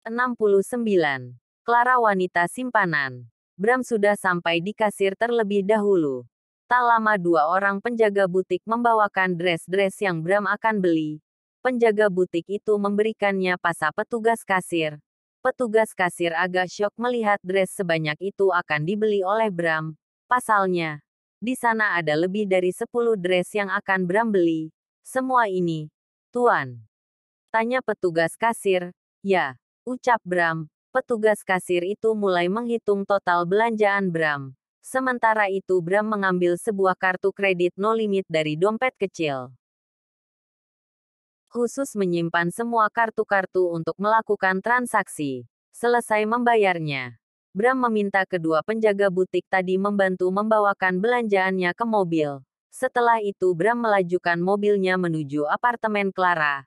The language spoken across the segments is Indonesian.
69. Clara wanita simpanan. Bram sudah sampai di kasir terlebih dahulu. Tak lama dua orang penjaga butik membawakan dress-dress yang Bram akan beli. Penjaga butik itu memberikannya pasa petugas kasir. Petugas kasir agak syok melihat dress sebanyak itu akan dibeli oleh Bram. Pasalnya, di sana ada lebih dari 10 dress yang akan Bram beli. Semua ini, Tuan? Tanya petugas kasir. Ya, ucap Bram. Petugas kasir itu mulai menghitung total belanjaan Bram. Sementara itu Bram mengambil sebuah kartu kredit no limit dari dompet kecil. Khusus menyimpan semua kartu-kartu untuk melakukan transaksi. Selesai membayarnya, Bram meminta kedua penjaga butik tadi membantu membawakan belanjaannya ke mobil. Setelah itu Bram melajukan mobilnya menuju apartemen Clara.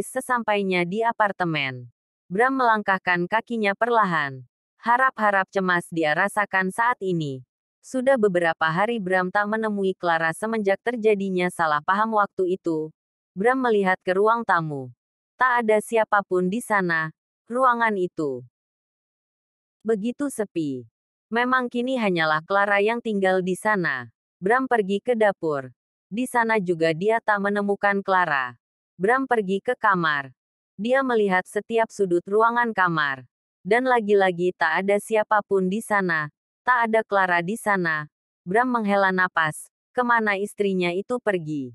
Sesampainya di apartemen, Bram melangkahkan kakinya perlahan. Harap-harap cemas dia rasakan saat ini. Sudah beberapa hari Bram tak menemui Clara semenjak terjadinya salah paham waktu itu. Bram melihat ke ruang tamu. Tak ada siapapun di sana. Ruangan itu begitu sepi. Memang kini hanyalah Clara yang tinggal di sana. Bram pergi ke dapur. Di sana juga dia tak menemukan Clara. Bram pergi ke kamar. Dia melihat setiap sudut ruangan kamar. Dan lagi-lagi tak ada siapapun di sana. Tak ada Clara di sana. Bram menghela napas. Kemana istrinya itu pergi?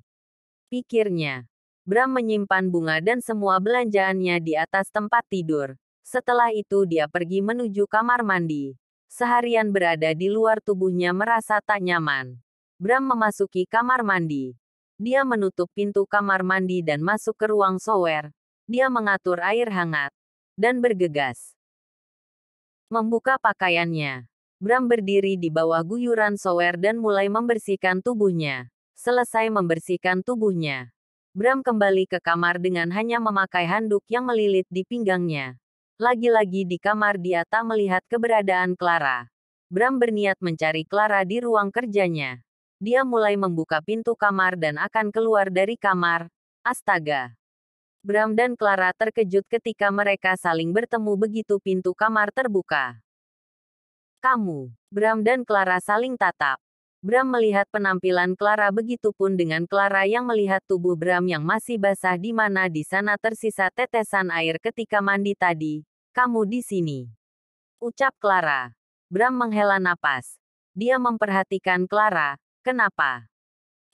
Pikirnya. Bram menyimpan bunga dan semua belanjaannya di atas tempat tidur. Setelah itu dia pergi menuju kamar mandi. Seharian berada di luar tubuhnya merasa tak nyaman. Bram memasuki kamar mandi. Dia menutup pintu kamar mandi dan masuk ke ruang shower. Dia mengatur air hangat dan bergegas membuka pakaiannya. Bram berdiri di bawah guyuran shower dan mulai membersihkan tubuhnya. Selesai membersihkan tubuhnya, Bram kembali ke kamar dengan hanya memakai handuk yang melilit di pinggangnya. Lagi-lagi di kamar dia tak melihat keberadaan Clara. Bram berniat mencari Clara di ruang kerjanya. Dia mulai membuka pintu kamar dan akan keluar dari kamar. Astaga! Bram dan Clara terkejut ketika mereka saling bertemu begitu pintu kamar terbuka. Kamu, Bram dan Clara saling tatap. Bram melihat penampilan Clara begitupun dengan Clara yang melihat tubuh Bram yang masih basah di mana di sana tersisa tetesan air ketika mandi tadi. Kamu di sini, ucap Clara. Bram menghela napas. Dia memperhatikan Clara. Kenapa?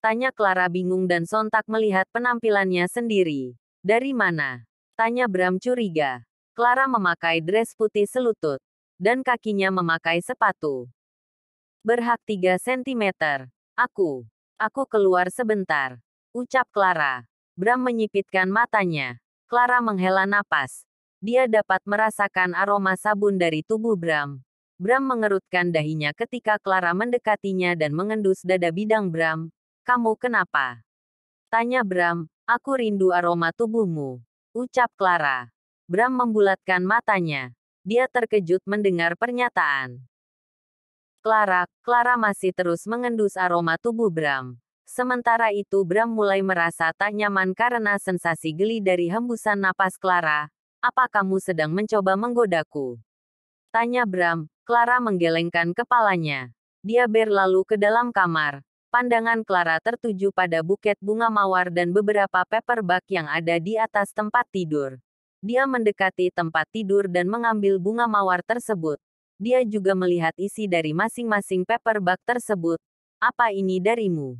Tanya Clara bingung dan sontak melihat penampilannya sendiri. Dari mana? Tanya Bram curiga. Clara memakai dress putih selutut. Dan kakinya memakai sepatu berhak 3 cm. Aku keluar sebentar, ucap Clara. Bram menyipitkan matanya. Clara menghela napas. Dia dapat merasakan aroma sabun dari tubuh Bram. Bram mengerutkan dahinya ketika Clara mendekatinya dan mengendus dada bidang Bram. Kamu kenapa? Tanya Bram. Aku rindu aroma tubuhmu, ucap Clara. Bram membulatkan matanya. Dia terkejut mendengar pernyataan Clara masih terus mengendus aroma tubuh Bram. Sementara itu Bram mulai merasa tak nyaman karena sensasi geli dari hembusan napas Clara. Apa kamu sedang mencoba menggodaku? Tanya Bram. Clara menggelengkan kepalanya. Dia berlalu ke dalam kamar. Pandangan Clara tertuju pada buket bunga mawar dan beberapa paperback yang ada di atas tempat tidur. Dia mendekati tempat tidur dan mengambil bunga mawar tersebut. Dia juga melihat isi dari masing-masing paperback tersebut. Apa ini darimu?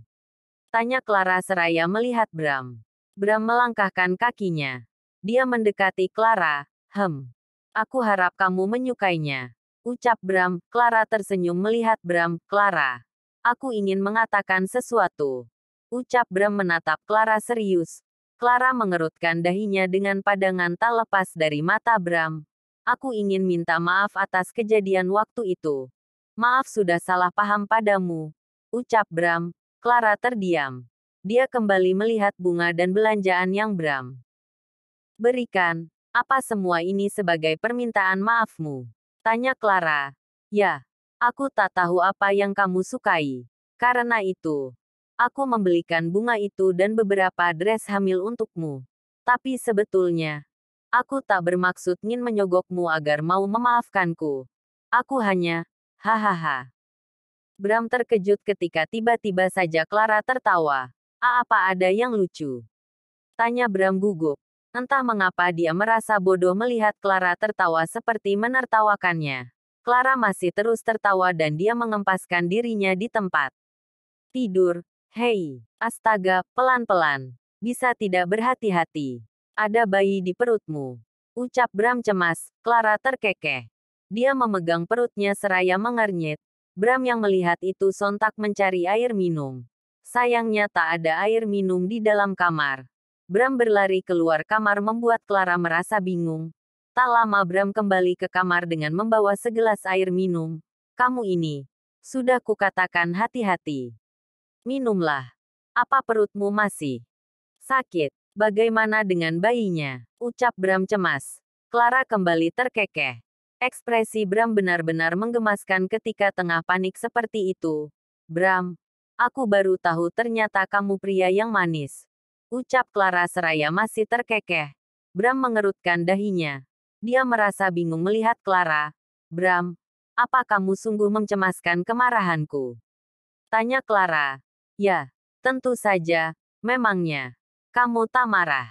Tanya Clara seraya melihat Bram. Bram melangkahkan kakinya. Dia mendekati Clara. Aku harap kamu menyukainya, ucap Bram. Clara tersenyum melihat Bram. Clara, aku ingin mengatakan sesuatu, ucap Bram menatap Clara serius. Clara mengerutkan dahinya dengan pandangan tak lepas dari mata Bram. Aku ingin minta maaf atas kejadian waktu itu. Maaf sudah salah paham padamu, ucap Bram. Clara terdiam. Dia kembali melihat bunga dan belanjaan yang Bram berikan. Apa semua ini sebagai permintaan maafmu? Tanya Clara. Ya, aku tak tahu apa yang kamu sukai. Karena itu, aku membelikan bunga itu dan beberapa dress hamil untukmu. Tapi sebetulnya, Aku tak bermaksud ingin menyogokmu agar mau memaafkanku. Aku hanya, hahaha. Bram terkejut ketika tiba-tiba saja Clara tertawa. Apa ada yang lucu? Tanya Bram gugup. Entah mengapa dia merasa bodoh melihat Clara tertawa seperti menertawakannya. Clara masih terus tertawa dan dia mengempaskan dirinya di tempat tidur. Hei, astaga, pelan-pelan. Bisa tidak berhati-hati. Ada bayi di perutmu. Ucap Bram cemas. Clara terkekeh. Dia memegang perutnya seraya mengernyit. Bram yang melihat itu sontak mencari air minum. Sayangnya tak ada air minum di dalam kamar. Bram berlari keluar kamar membuat Clara merasa bingung. Tak lama Bram kembali ke kamar dengan membawa segelas air minum. Kamu ini. Sudah kukatakan hati-hati. Minumlah. Apa perutmu masih sakit? Bagaimana dengan bayinya? Ucap Bram cemas. Clara kembali terkekeh. Ekspresi Bram benar-benar menggemaskan ketika tengah panik seperti itu. Bram, aku baru tahu ternyata kamu pria yang manis. Ucap Clara seraya masih terkekeh. Bram mengerutkan dahinya. Dia merasa bingung melihat Clara. Bram, apa kamu sungguh mencemaskan kemarahanku? Tanya Clara. Ya, tentu saja, memangnya. Kamu tak marah?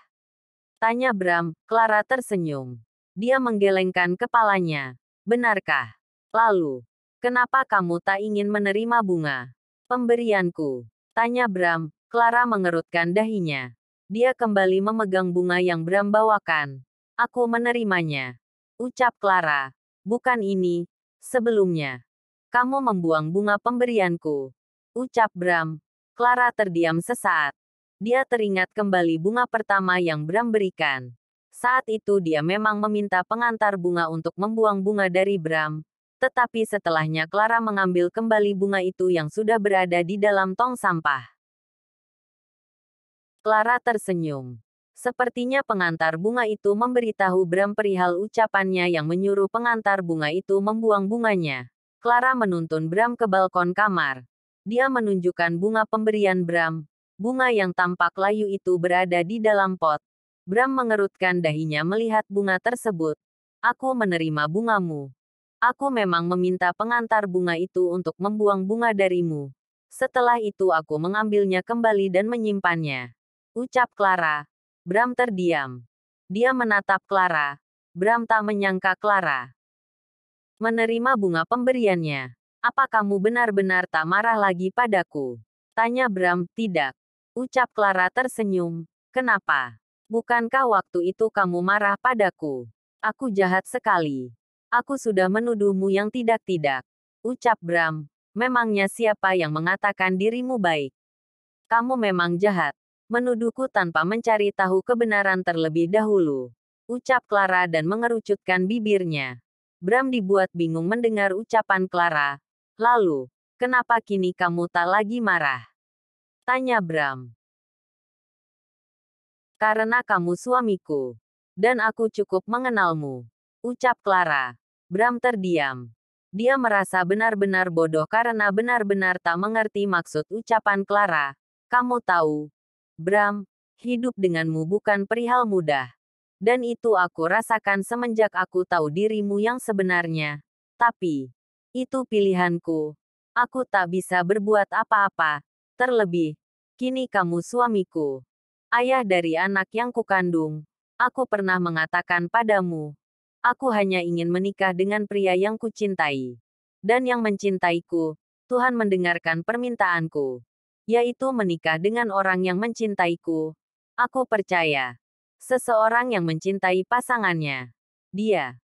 Tanya Bram. Clara tersenyum. Dia menggelengkan kepalanya. Benarkah? Lalu, kenapa kamu tak ingin menerima bunga pemberianku? Tanya Bram. Clara mengerutkan dahinya. Dia kembali memegang bunga yang Bram bawakan. Aku menerimanya. Ucap Clara. Bukan ini, sebelumnya. Kamu membuang bunga pemberianku. Ucap Bram. Clara terdiam sesaat. Dia teringat kembali bunga pertama yang Bram berikan. Saat itu dia memang meminta pengantar bunga untuk membuang bunga dari Bram. Tetapi setelahnya Clara mengambil kembali bunga itu yang sudah berada di dalam tong sampah. Clara tersenyum. Sepertinya pengantar bunga itu memberitahu Bram perihal ucapannya yang menyuruh pengantar bunga itu membuang bunganya. Clara menuntun Bram ke balkon kamar. Dia menunjukkan bunga pemberian Bram. Bunga yang tampak layu itu berada di dalam pot. Bram mengerutkan dahinya melihat bunga tersebut. Aku menerima bungamu. Aku memang meminta pengantar bunga itu untuk membuang bunga darimu. Setelah itu aku mengambilnya kembali dan menyimpannya. Ucap Clara. Bram terdiam. Dia menatap Clara. Bram tak menyangka Clara menerima bunga pemberiannya. Apa kamu benar-benar tak marah lagi padaku? Tanya Bram. Tidak. Ucap Clara tersenyum. Kenapa? Bukankah waktu itu kamu marah padaku? Aku jahat sekali. Aku sudah menuduhmu yang tidak-tidak. Ucap Bram. Memangnya siapa yang mengatakan dirimu baik? Kamu memang jahat. Menuduhku tanpa mencari tahu kebenaran terlebih dahulu. Ucap Clara dan mengerucutkan bibirnya. Bram dibuat bingung mendengar ucapan Clara. Lalu, kenapa kini kamu tak lagi marah? Tanya Bram. Karena kamu suamiku. Dan aku cukup mengenalmu. Ucap Clara. Bram terdiam. Dia merasa benar-benar bodoh karena benar-benar tak mengerti maksud ucapan Clara. Kamu tahu, Bram, hidup denganmu bukan perihal mudah. Dan itu aku rasakan semenjak aku tahu dirimu yang sebenarnya. Tapi, itu pilihanku. Aku tak bisa berbuat apa-apa. Terlebih, kini kamu suamiku. Ayah dari anak yang kukandung. Aku pernah mengatakan padamu. Aku hanya ingin menikah dengan pria yang kucintai. Dan yang mencintaiku. Tuhan mendengarkan permintaanku. Yaitu menikah dengan orang yang mencintaiku. Aku percaya. Seseorang yang mencintai pasangannya. Dia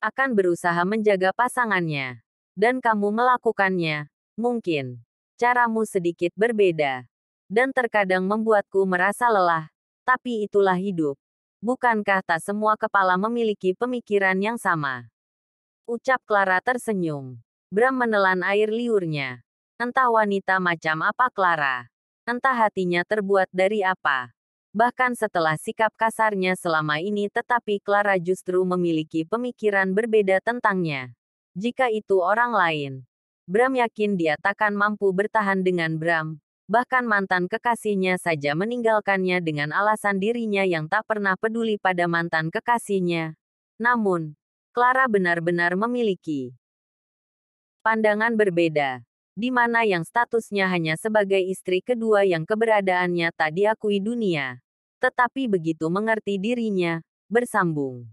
akan berusaha menjaga pasangannya. Dan kamu melakukannya. Mungkin. Caramu sedikit berbeda. Dan terkadang membuatku merasa lelah. Tapi itulah hidup. Bukankah tak semua kepala memiliki pemikiran yang sama? Ucap Clara tersenyum. Bram menelan air liurnya. Entah wanita macam apa Clara. Entah hatinya terbuat dari apa. Bahkan setelah sikap kasarnya selama ini tetapi Clara justru memiliki pemikiran berbeda tentangnya. Jika itu orang lain, Bram yakin dia takkan mampu bertahan dengan Bram. Bahkan mantan kekasihnya saja meninggalkannya dengan alasan dirinya yang tak pernah peduli pada mantan kekasihnya. Namun, Clara benar-benar memiliki pandangan berbeda, di mana yang statusnya hanya sebagai istri kedua yang keberadaannya tak diakui dunia. Tetapi begitu mengerti dirinya, bersambung.